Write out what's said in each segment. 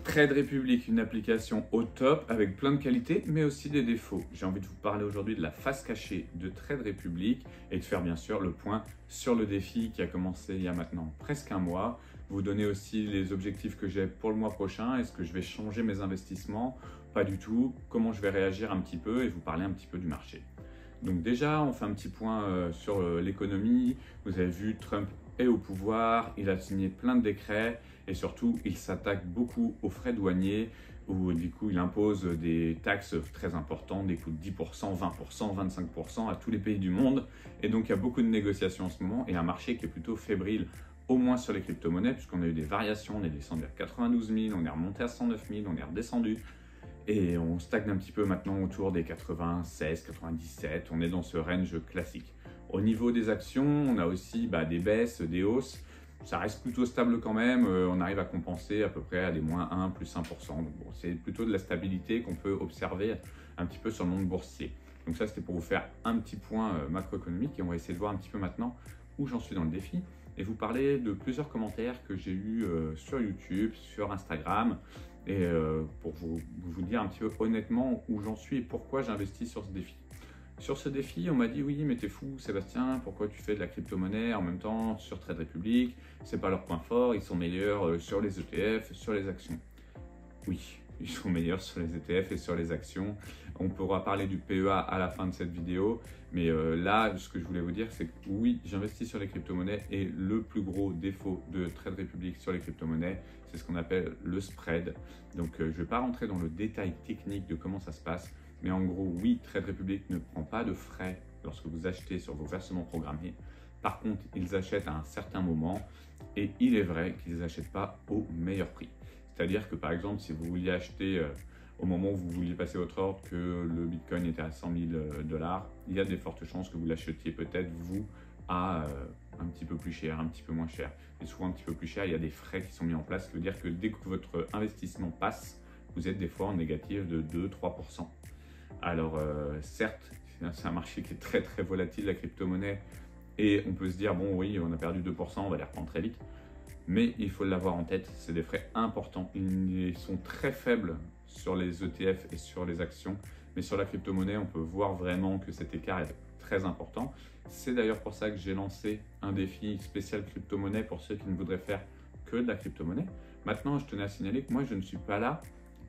Trade Republic, une application au top avec plein de qualités mais aussi des défauts. J'ai envie de vous parler aujourd'hui de la face cachée de Trade Republic et de faire bien sûr le point sur le défi qui a commencé il y a maintenant presque un mois. Vous donner aussi les objectifs que j'ai pour le mois prochain. Est-ce que je vais changer mes investissements? Pas du tout. Comment je vais réagir un petit peu et vous parler un petit peu du marché. Donc déjà, on fait un petit point sur l'économie. Vous avez vu, Trump est au pouvoir, il a signé plein de décrets et surtout, il s'attaque beaucoup aux frais douaniers où du coup, il impose des taxes très importantes, des coûts de 10%, 20%, 25% à tous les pays du monde. Et donc, il y a beaucoup de négociations en ce moment et un marché qui est plutôt fébrile, au moins sur les crypto-monnaies, puisqu'on a eu des variations, on est descendu à 92 000, on est remonté à 109 000, on est redescendu. Et on stagne un petit peu maintenant autour des 96, 97, on est dans ce range classique. Au niveau des actions, on a aussi des baisses, des hausses. Ça reste plutôt stable quand même, on arrive à compenser à peu près à des moins 1, plus 1%. Donc bon, c'est plutôt de la stabilité qu'on peut observer un petit peu sur le monde boursier. Donc ça, c'était pour vous faire un petit point macroéconomique et on va essayer de voir un petit peu maintenant où j'en suis dans le défi et vous parler de plusieurs commentaires que j'ai eus sur YouTube, sur Instagram et pour vous dire un petit peu honnêtement où j'en suis et pourquoi j'investis sur ce défi. Sur ce défi, on m'a dit oui, mais t'es fou, Sébastien, pourquoi tu fais de la crypto-monnaie en même temps sur Trade Republic? C'est pas leur point fort, ils sont meilleurs sur les ETF, sur les actions. Oui, ils sont meilleurs sur les ETF et sur les actions. On pourra parler du PEA à la fin de cette vidéo, mais là, ce que je voulais vous dire, c'est que oui, j'investis sur les crypto-monnaies et le plus gros défaut de Trade Republic sur les crypto-monnaies, c'est ce qu'on appelle le spread. Donc, je ne vais pas rentrer dans le détail technique de comment ça se passe. Mais en gros, oui, Trade Republic ne prend pas de frais lorsque vous achetez sur vos versements programmés. Par contre, ils achètent à un certain moment et il est vrai qu'ils n'achètent pas au meilleur prix. C'est-à-dire que par exemple, si vous vouliez acheter au moment où vous vouliez passer votre ordre que le Bitcoin était à 100 000 $, il y a des fortes chances que vous l'achetiez peut-être vous à un petit peu plus cher, un petit peu moins cher. Et souvent un petit peu plus cher, il y a des frais qui sont mis en place. Ça veut dire que dès que votre investissement passe, vous êtes des fois en négatif de 2-3%. Alors certes, c'est un marché qui est très très volatile, la crypto-monnaie, et on peut se dire, bon oui, on a perdu 2%, on va les reprendre très vite, mais il faut l'avoir en tête, c'est des frais importants. Ils sont très faibles sur les ETF et sur les actions, mais sur la crypto-monnaie, on peut voir vraiment que cet écart est très important. C'est d'ailleurs pour ça que j'ai lancé un défi spécial crypto-monnaie pour ceux qui ne voudraient faire que de la crypto-monnaie. Maintenant, je tenais à signaler que moi, je ne suis pas là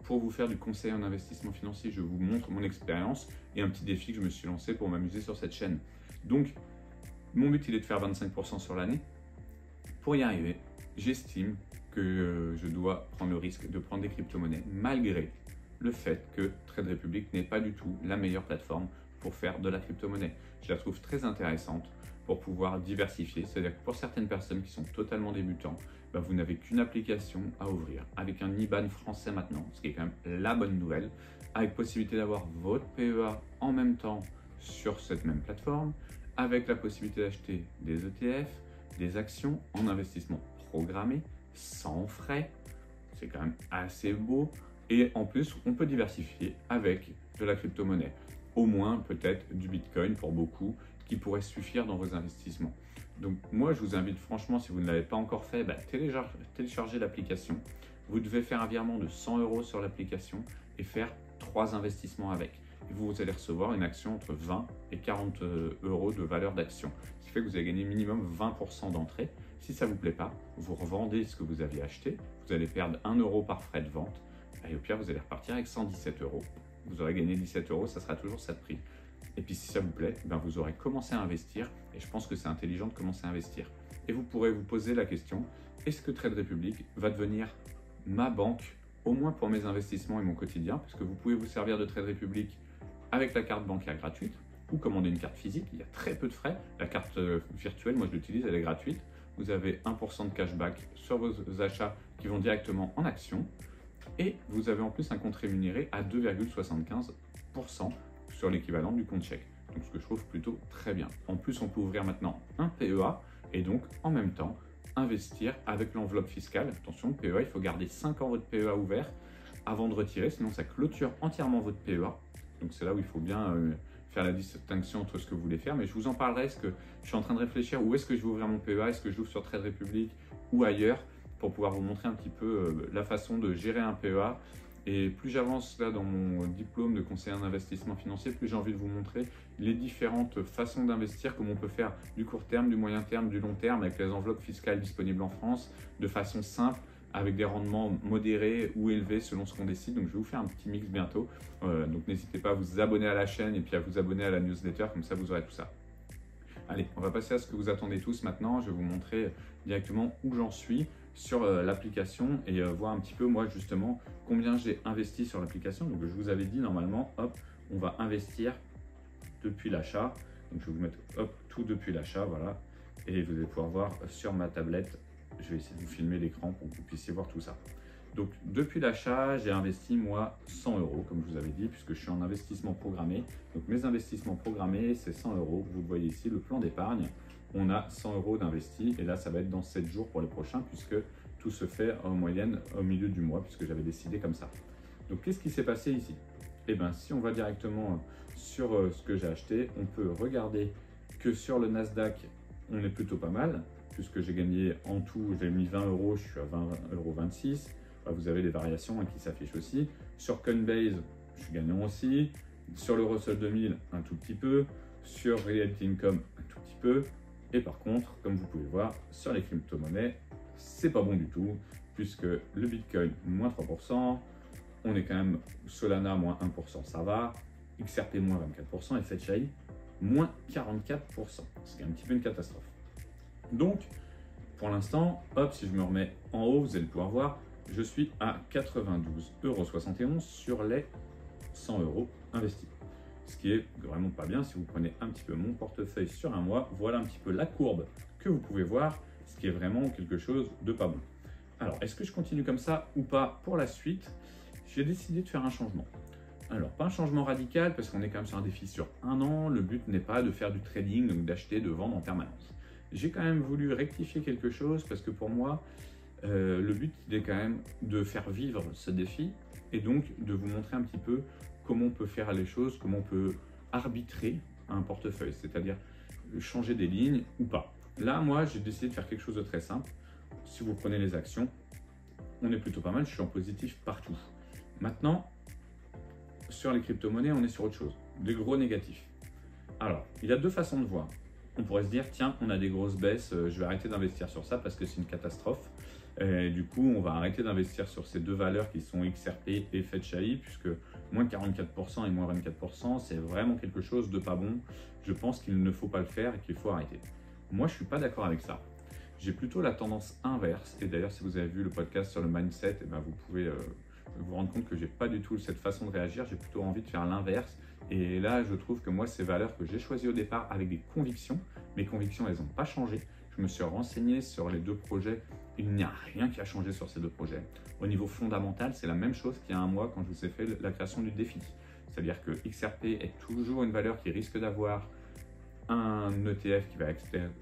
pour vous faire du conseil en investissement financier. Je vous montre mon expérience et un petit défi que je me suis lancé pour m'amuser sur cette chaîne. Donc, mon but, il est de faire 25% sur l'année. Pour y arriver, j'estime que je dois prendre le risque de prendre des crypto-monnaies malgré le fait que Trade Republic n'est pas du tout la meilleure plateforme pour faire de la crypto-monnaie. Je la trouve très intéressante pour pouvoir diversifier. C'est-à-dire que pour certaines personnes qui sont totalement débutants, vous n'avez qu'une application à ouvrir avec un IBAN français maintenant, ce qui est quand même la bonne nouvelle, avec possibilité d'avoir votre PEA en même temps sur cette même plateforme, avec la possibilité d'acheter des ETF, des actions en investissement programmé, sans frais. C'est quand même assez beau. Et en plus, on peut diversifier avec de la crypto-monnaie. Au moins, peut-être du Bitcoin pour beaucoup, qui pourrait suffire dans vos investissements. Donc moi, je vous invite franchement, si vous ne l'avez pas encore fait, téléchargez l'application. Vous devez faire un virement de 100 € sur l'application et faire 3 investissements avec. Et vous allez recevoir une action entre 20 et 40 € de valeur d'action. Ce qui fait que vous allez gagner minimum 20% d'entrée. Si ça ne vous plaît pas, vous revendez ce que vous aviez acheté. Vous allez perdre 1 € par frais de vente. Et au pire, vous allez repartir avec 117 €. Vous aurez gagné 17 €, ça sera toujours ça de prix. Et puis si ça vous plaît, vous aurez commencé à investir et je pense que c'est intelligent de commencer à investir. Et vous pourrez vous poser la question, est-ce que Trade Republic va devenir ma banque, au moins pour mes investissements et mon quotidien, parce que vous pouvez vous servir de Trade Republic avec la carte bancaire gratuite ou commander une carte physique, il y a très peu de frais. La carte virtuelle, moi je l'utilise, elle est gratuite. Vous avez 1% de cashback sur vos achats qui vont directement en actions et vous avez en plus un compte rémunéré à 2,75% sur l'équivalent du compte chèque. Donc ce que je trouve plutôt très bien. En plus, on peut ouvrir maintenant un PEA et donc en même temps investir avec l'enveloppe fiscale. Attention, PEA, il faut garder 5 ans votre PEA ouvert avant de retirer, sinon ça clôture entièrement votre PEA. Donc c'est là où il faut bien faire la distinction entre ce que vous voulez faire. Mais je vous en parlerai, parce que je suis en train de réfléchir où est-ce que je vais ouvrir mon PEA, est-ce que je l'ouvre sur Trade Republic ou ailleurs. pour pouvoir vous montrer un petit peu la façon de gérer un PEA. Et plus j'avance là dans mon diplôme de conseiller en investissement financier, plus j'ai envie de vous montrer les différentes façons d'investir, comment on peut faire du court terme, du moyen terme, du long terme, avec les enveloppes fiscales disponibles en France, de façon simple, avec des rendements modérés ou élevés selon ce qu'on décide. Donc je vais vous faire un petit mix bientôt. Donc n'hésitez pas à vous abonner à la chaîne et puis à vous abonner à la newsletter, comme ça vous aurez tout ça. Allez, on va passer à ce que vous attendez tous maintenant. Je vais vous montrer directement où j'en suis sur l'application et voir un petit peu moi justement combien j'ai investi sur l'application. Donc je vous avais dit normalement, hop, on va investir depuis l'achat. Donc je vais vous mettre hop, tout depuis l'achat, voilà. Et vous allez pouvoir voir sur ma tablette. Je vais essayer de vous filmer l'écran pour que vous puissiez voir tout ça. Donc depuis l'achat, j'ai investi moi 100 €, comme je vous avais dit, puisque je suis en investissement programmé. Donc mes investissements programmés, c'est 100 €. Vous le voyez ici, le plan d'épargne, on a 100 € d'investis. Et là, ça va être dans 7 jours pour les prochains, puisque tout se fait en moyenne au milieu du mois, puisque j'avais décidé comme ça. Donc qu'est-ce qui s'est passé ici? Eh bien, si on va directement sur ce que j'ai acheté, on peut regarder que sur le Nasdaq, on est plutôt pas mal, puisque j'ai gagné en tout, j'ai mis 20 €, je suis à 20,26 €. Vous avez les variations qui s'affichent aussi. Sur Coinbase, je suis gagnant aussi. Sur le Russell 2000, un tout petit peu. Sur Reality Income, un tout petit peu. Et par contre, comme vous pouvez voir, sur les crypto-monnaies, c'est pas bon du tout, puisque le Bitcoin, moins 3%. On est quand même Solana, moins 1%, ça va. XRP, moins 24%. Et FetchAI, moins 44%. C'est un petit peu une catastrophe. Donc, pour l'instant, hop, si je me remets en haut, vous allez pouvoir voir, je suis à 92,71 € sur les 100 € investis. Ce qui est vraiment pas bien. Si vous prenez un petit peu mon portefeuille sur un mois, voilà un petit peu la courbe que vous pouvez voir, ce qui est vraiment quelque chose de pas bon. Alors, est-ce que je continue comme ça ou pas pour la suite? J'ai décidé de faire un changement. Alors, pas un changement radical parce qu'on est quand même sur un défi sur un an. Le but n'est pas de faire du trading, donc d'acheter, de vendre en permanence. J'ai quand même voulu rectifier quelque chose parce que pour moi, le but il est quand même de faire vivre ce défi et donc de vous montrer un petit peu comment on peut faire les choses, comment on peut arbitrer un portefeuille, c'est-à-dire changer des lignes ou pas. Là, moi, j'ai décidé de faire quelque chose de très simple. Si vous prenez les actions, on est plutôt pas mal, je suis en positif partout. Maintenant, sur les crypto-monnaies, on est sur autre chose, des gros négatifs. Alors, il y a deux façons de voir. On pourrait se dire, tiens, on a des grosses baisses, je vais arrêter d'investir sur ça parce que c'est une catastrophe. Et du coup, on va arrêter d'investir sur ces deux valeurs qui sont XRP et FetchAI, puisque moins 44% et moins 24%, c'est vraiment quelque chose de pas bon. Je pense qu'il ne faut pas le faire et qu'il faut arrêter. Moi, je ne suis pas d'accord avec ça. J'ai plutôt la tendance inverse. Et d'ailleurs, si vous avez vu le podcast sur le mindset, eh ben, vous pouvez vous rendre compte que je n'ai pas du tout cette façon de réagir. J'ai plutôt envie de faire l'inverse. Et là, je trouve que moi, ces valeurs que j'ai choisies au départ avec des convictions, mes convictions, elles n'ont pas changé. Je me suis renseigné sur les deux projets. Il n'y a rien qui a changé sur ces deux projets. Au niveau fondamental, c'est la même chose qu'il y a un mois quand je vous ai fait la création du défi. C'est-à-dire que XRP est toujours une valeur qui risque d'avoir un ETF qui va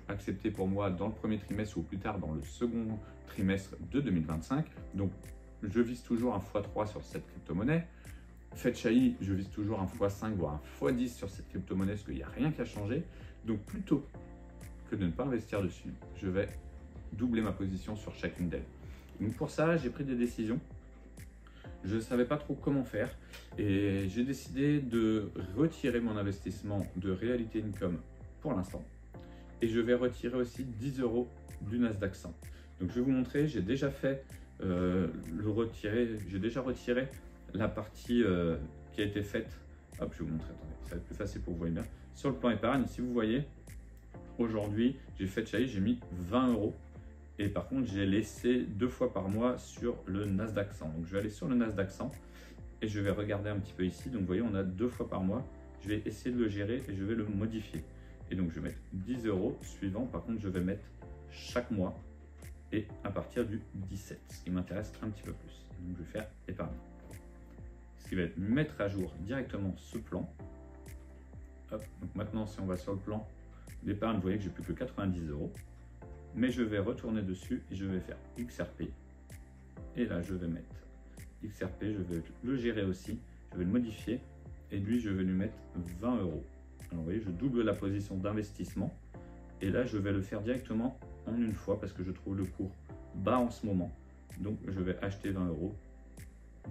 accepter pour moi dans le premier trimestre ou plus tard dans le second trimestre de 2025. Donc, je vise toujours un x3 sur cette crypto-monnaie. FetchAI, je vise toujours un x5 voire un x10 sur cette crypto-monnaie parce qu'il n'y a rien qui a changé. Donc, plutôt que de ne pas investir dessus, je vais doubler ma position sur chacune d'elles. Donc pour ça, j'ai pris des décisions. Je ne savais pas trop comment faire et j'ai décidé de retirer mon investissement de Reality Income pour l'instant. Et je vais retirer aussi 10 € du Nasdaq 100. Donc je vais vous montrer, j'ai déjà fait j'ai déjà retiré la partie qui a été faite. Hop, je vais vous montrer, attendez, ça va être plus facile pour vous voir bien. Sur le plan épargne, si vous voyez, aujourd'hui, j'ai fait FetchAI, j'ai mis 20 €. Et par contre, j'ai laissé 2 fois par mois sur le Nasdaq 100. Donc, je vais aller sur le Nasdaq 100 et je vais regarder un petit peu ici. Donc, vous voyez, on a 2 fois par mois. Je vais essayer de le gérer et je vais le modifier. Et donc, je vais mettre 10 € suivant. Par contre, je vais mettre chaque mois et à partir du 17, ce qui m'intéresse un petit peu plus. Donc, je vais faire épargne. Ce qui va être mettre à jour directement ce plan. Hop. Donc, maintenant, si on va sur le plan d'épargne, vous voyez que j'ai plus que 90 €. Mais je vais retourner dessus et je vais faire XRP. Et là, je vais mettre XRP, je vais le gérer aussi. Je vais le modifier et lui, je vais lui mettre 20 €. Alors, vous voyez, je double la position d'investissement. Et là, je vais le faire directement en une fois parce que je trouve le cours bas en ce moment. Donc je vais acheter 20 €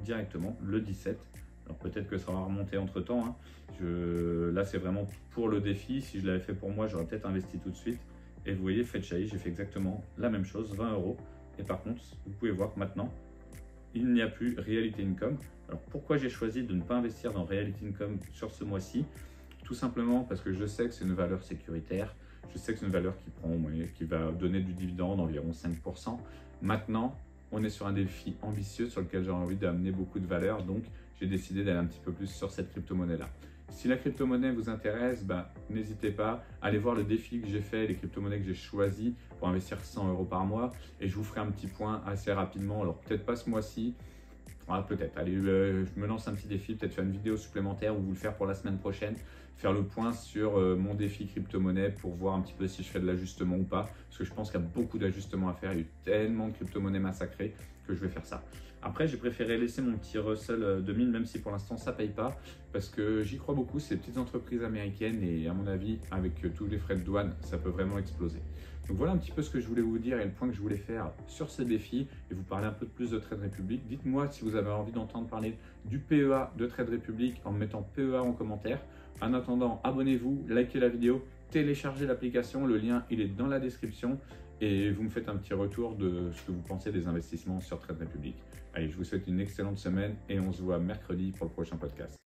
directement le 17. Alors peut-être que ça va remonter entre temps, hein. Là c'est vraiment pour le défi. Si je l'avais fait pour moi, j'aurais peut-être investi tout de suite. Et vous voyez, Fetchai, j'ai fait exactement la même chose, 20 €. Et par contre, vous pouvez voir que maintenant, il n'y a plus Reality Income. Alors pourquoi j'ai choisi de ne pas investir dans Reality Income sur ce mois-ci? Tout simplement parce que je sais que c'est une valeur sécuritaire. Je sais que c'est une valeur qui va donner du dividende environ 5%. Maintenant, on est sur un défi ambitieux sur lequel j'ai envie d'amener beaucoup de valeur. Donc, j'ai décidé d'aller un petit peu plus sur cette crypto-monnaie-là. Si la crypto-monnaie vous intéresse, n'hésitez pas à aller voir le défi que j'ai fait, les crypto-monnaies que j'ai choisies pour investir 100 € par mois. Et je vous ferai un petit point assez rapidement. Alors, peut-être pas ce mois-ci. Peut-être. Allez, je me lance un petit défi, peut-être faire une vidéo supplémentaire ou vous le faire pour la semaine prochaine. Faire le point sur mon défi crypto-monnaie pour voir un petit peu si je fais de l'ajustement ou pas. Parce que je pense qu'il y a beaucoup d'ajustements à faire. Il y a eu tellement de crypto-monnaies massacrées que je vais faire ça. Après, j'ai préféré laisser mon petit Russell 2000, même si pour l'instant ça ne paye pas. Parce que j'y crois beaucoup, c'est des petites entreprises américaines et à mon avis, avec tous les frais de douane, ça peut vraiment exploser. Donc voilà un petit peu ce que je voulais vous dire et le point que je voulais faire sur ce défi et vous parler un peu plus de Trade Republic. Dites-moi si vous avez envie d'entendre parler du PEA de Trade Republic en mettant PEA en commentaire. En attendant, abonnez-vous, likez la vidéo, téléchargez l'application, le lien il est dans la description et vous me faites un petit retour de ce que vous pensez des investissements sur Trade Republic. Allez, je vous souhaite une excellente semaine et on se voit mercredi pour le prochain podcast.